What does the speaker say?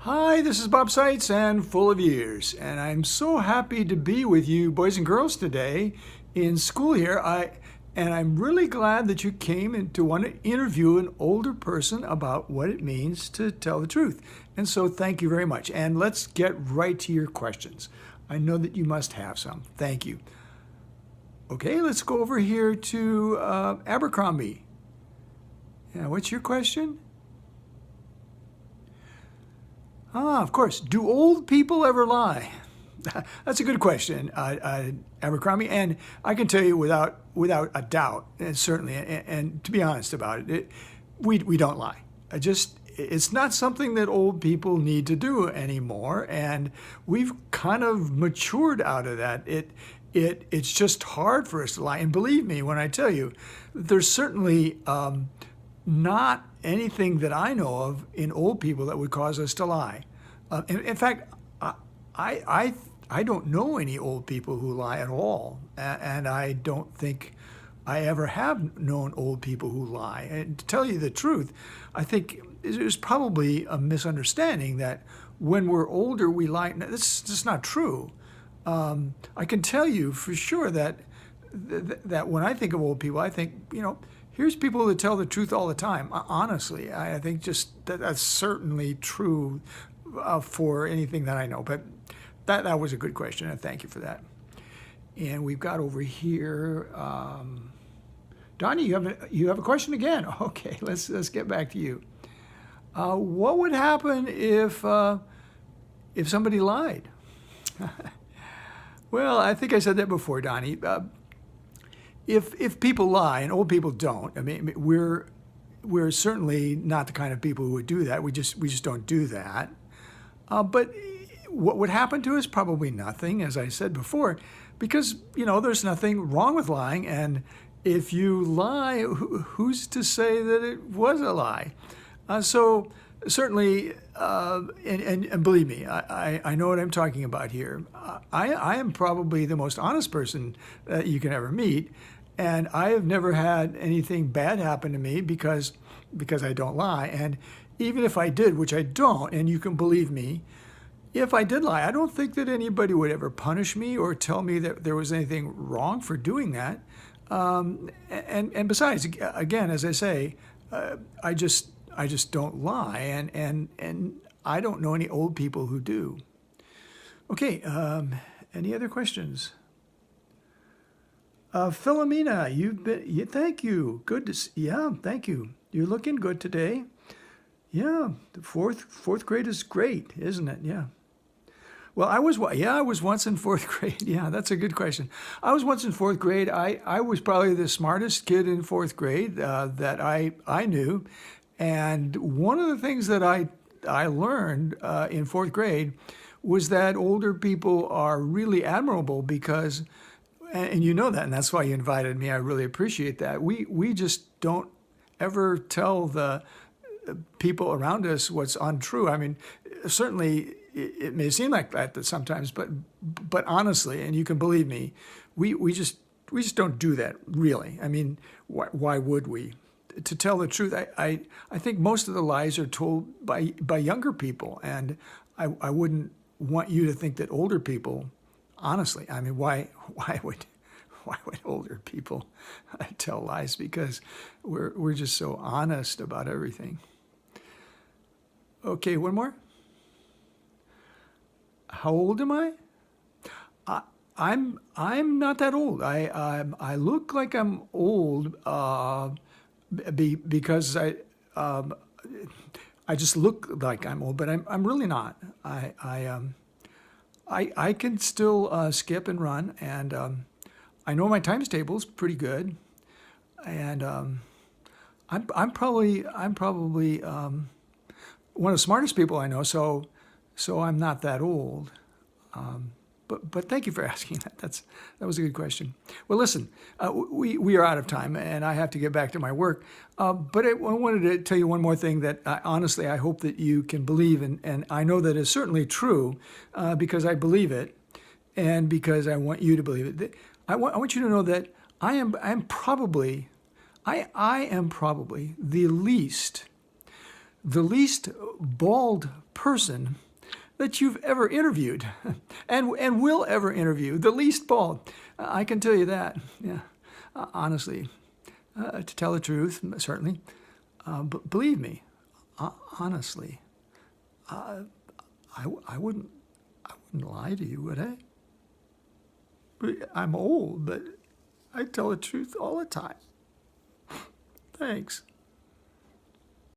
Hi, this is Bob Seitz and Full of Years, and I'm so happy to be with you boys and girls today in school here. I'm really glad that you came and to want to interview an older person about what it means to tell the truth. And so thank you very much. And let's get right to your questions. I know that you must have some. Thank you. Okay, let's go over here to Abercrombie. Yeah, what's your question? Of course. Do old people ever lie? That's a good question, Abercrombie, and I can tell you without a doubt, and certainly, and to be honest about it, we don't lie. It's not something that old people need to do anymore, and we've kind of matured out of that. It's just hard for us to lie, and believe me when I tell you, there's certainly not anything that I know of in old people that would cause us to lie. In fact, I don't know any old people who lie at all, and I don't think I ever have known old people who lie. And to tell you the truth, I think there's probably a misunderstanding that when we're older we lie. That's just not true. I can tell you for sure that when I think of old people, I think, here's people that tell the truth all the time. Honestly, I think just that's certainly true for anything that I know. But that was a good question, and thank you for that. And we've got over here, Donnie, you have a question again. Okay, let's get back to you. What would happen if somebody lied? Well, I think I said that before, Donnie. If people lie and old people don't, I mean, we're certainly not the kind of people who would do that. We just don't do that. But what would happen to us? Probably nothing, as I said before, because there's nothing wrong with lying. And if you lie, who's to say that it was a lie? So certainly, and believe me, I know what I'm talking about here. I am probably the most honest person that you can ever meet. And I have never had anything bad happen to me because I don't lie. And even if I did, which I don't, and you can believe me, if I did lie, I don't think that anybody would ever punish me or tell me that there was anything wrong for doing that. And besides, again, as I say, I just don't lie, and I don't know any old people who do. Okay, any other questions? Philomena, thank you. Good to see, yeah, thank you. You're looking good today. Yeah, the fourth grade is great, isn't it? Yeah. Well, I was once in fourth grade. Yeah, that's a good question. I was once in fourth grade. I was probably the smartest kid in fourth grade that I knew. And one of the things that I learned in fourth grade was that older people are really admirable because, and you know that, and that's why you invited me. I really appreciate that. We just don't ever tell the people around us what's untrue. I mean, certainly it may seem like that sometimes, but honestly, and you can believe me, we just don't do that really. I mean, why would we? To tell the truth, I think most of the lies are told by younger people, and I wouldn't want you to think that older people, honestly, I mean, why would older people tell lies? Because we're just so honest about everything. Okay, one more. How old am I? I'm not that old. I look like I'm old because I just look like I'm old, but I'm really not. I can still skip and run, and I know my times table's pretty good, and I'm probably one of the smartest people I know. So I'm not that old. But thank you for asking that. That was a good question. Well, listen, we are out of time, and I have to get back to my work. But I wanted to tell you one more thing that honestly I hope that you can believe, and I know that is certainly true because I believe it, and because I want you to believe it. I want you to know that I am probably the least the least bald person that you've ever interviewed and will ever interview, the least bald. I can tell you that, yeah, honestly, to tell the truth, certainly. But believe me, honestly, I wouldn't lie to you, would I? I'm old, but I tell the truth all the time. Thanks.